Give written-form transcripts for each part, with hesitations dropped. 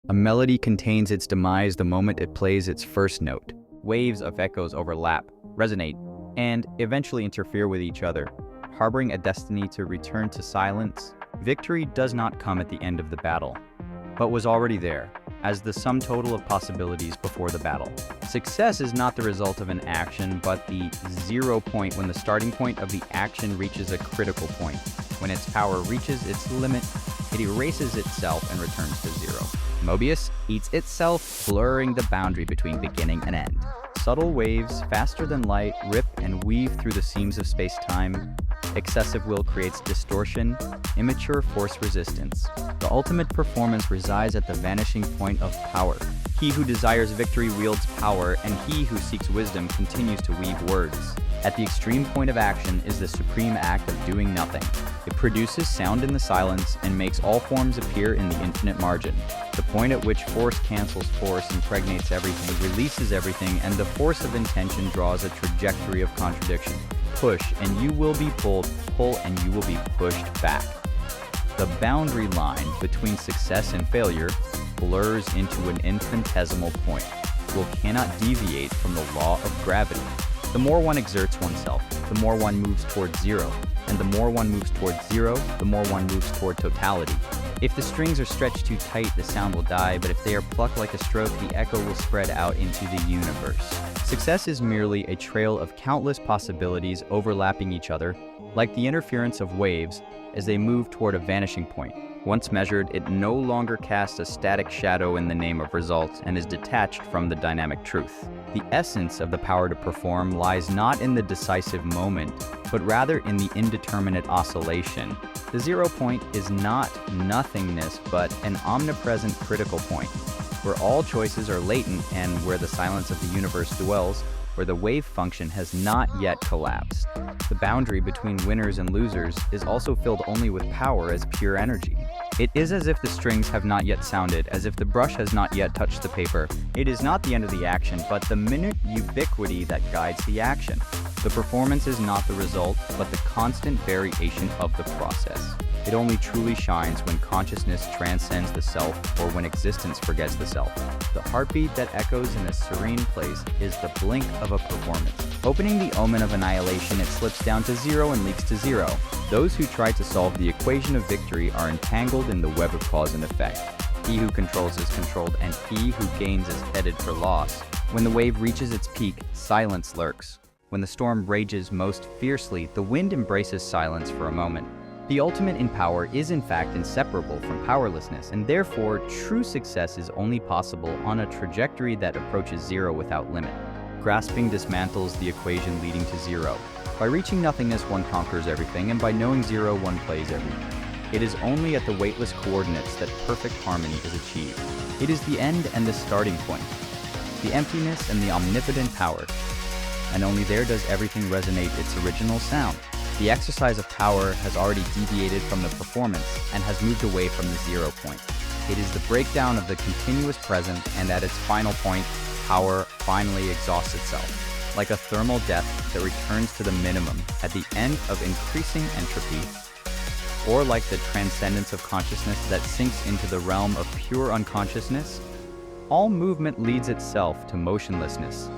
A melody contains its demise the moment it plays its first note. Waves of echoes overlap, resonate, and eventually interfere with each other, harboring a destiny to return to silence. Victory does not come at the end of the battle, but was already there, as the sum total of possibilities before the battle. Success is not the result of an action, but the 0 point when the starting point of the action reaches a critical point. When its power reaches its limit, it erases itself and returns to 0. Mobius eats itself, blurring the boundary between beginning and end. Subtle waves, faster than light, rip and weave through the seams of space-time. Excessive will creates distortion, immature force resistance. The ultimate performance resides at the vanishing point of power. He who desires victory wields power, and he who seeks wisdom continues to weave words. At the extreme point of action is the supreme act of doing nothing. It produces sound in the silence and makes all forms appear in the infinite margin. The point at which force cancels force, impregnates everything, releases everything, and the force of intention draws a trajectory of contradiction. Push and you will be pulled, pull and you will be pushed back. The boundary line between success and failure blurs into an infinitesimal point. Will cannot deviate from the law of gravity. The more one exerts oneself, the more one moves towards 0, and the more one moves towards 0, the more one moves toward totality. If the strings are stretched too tight, the sound will die, but if they are plucked like a stroke, the echo will spread out into the universe. Success is merely a trail of countless possibilities overlapping each other, like the interference of waves as they move toward a vanishing point. Once measured, it no longer casts a static shadow in the name of results and is detached from the dynamic truth. The essence of the power to perform lies not in the decisive moment, but rather in the indeterminate oscillation. The 0 point is not nothingness, but an omnipresent critical point, where all choices are latent and where the silence of the universe dwells, where the wave function has not yet collapsed. The boundary between winners and losers is also filled only with power as pure energy. It is as if the strings have not yet sounded, as if the brush has not yet touched the paper. It is not the end of the action, but the minute ubiquity that guides the action. The performance is not the result, but the constant variation of the process. It only truly shines when consciousness transcends the self, or when existence forgets the self. The heartbeat that echoes in a serene place is the blink of a performance. Opening the omen of annihilation, it slips down to 0 and leaks to 0. Those who try to solve the equation of victory are entangled in the web of cause and effect. He who controls is controlled, and he who gains is headed for loss. When the wave reaches its peak, silence lurks. When the storm rages most fiercely, the wind embraces silence for a moment. The ultimate in power is in fact inseparable from powerlessness, and therefore true success is only possible on a trajectory that approaches 0 without limit. Grasping dismantles the equation leading to 0. By reaching nothingness, one conquers everything, and by knowing 0, one plays everything. It is only at the weightless coordinates that perfect harmony is achieved. It is the end and the starting point, the emptiness and the omnipotent power, and only there does everything resonate its original sound. The exercise of power has already deviated from the performance and has moved away from the 0 point. It is the breakdown of the continuous present, and at its final point, power finally exhausts itself, like a thermal death that returns to the minimum at the end of increasing entropy, or like the transcendence of consciousness that sinks into the realm of pure unconsciousness. All movement leads itself to motionlessness,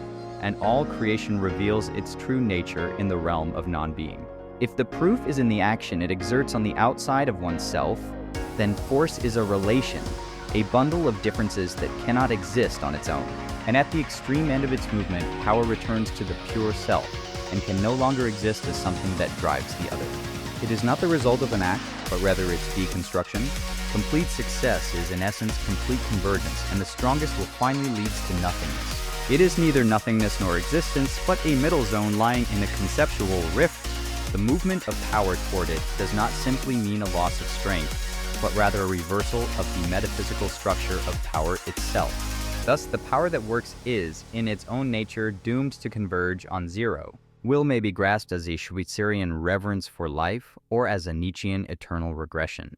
and all creation reveals its true nature in the realm of non-being. If the proof is in the action it exerts on the outside of oneself, then force is a relation, a bundle of differences that cannot exist on its own. And at the extreme end of its movement, power returns to the pure self, and can no longer exist as something that drives the other. It is not the result of an act, but rather its deconstruction. Complete success is in essence complete convergence, and the strongest will finally leads to nothingness. It is neither nothingness nor existence, but a middle zone lying in a conceptual rift. The movement of power toward it does not simply mean a loss of strength, but rather a reversal of the metaphysical structure of power itself. Thus, the power that works is, in its own nature, doomed to converge on 0. Will may be grasped as a Schweitzerian reverence for life, or as a Nietzschean eternal regression.